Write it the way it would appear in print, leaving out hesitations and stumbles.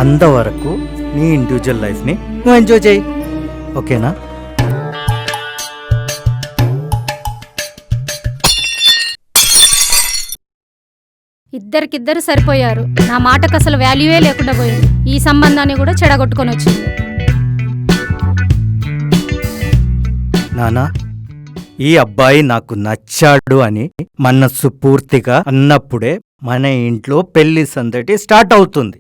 అంతవరకు నీ ఇండివిజువల్ లైఫ్ని నువ్వు ఎంజాయ్ చేయి, ఓకేనా? ఇద్దరికిద్దరు సరిపోయారు. నా మాటకు అసలు వాల్యూయే లేకుండా పోయింది. ఈ సంబంధాన్ని కూడా చెడగొట్టుకొని వచ్చింది. నానా, ఈ అబ్బాయి నాకు నచ్చాడు అని మనస్సు పూర్తిగా అన్నప్పుడే మన ఇంట్లో పెళ్లి సందడి స్టార్ట్ అవుతుంది.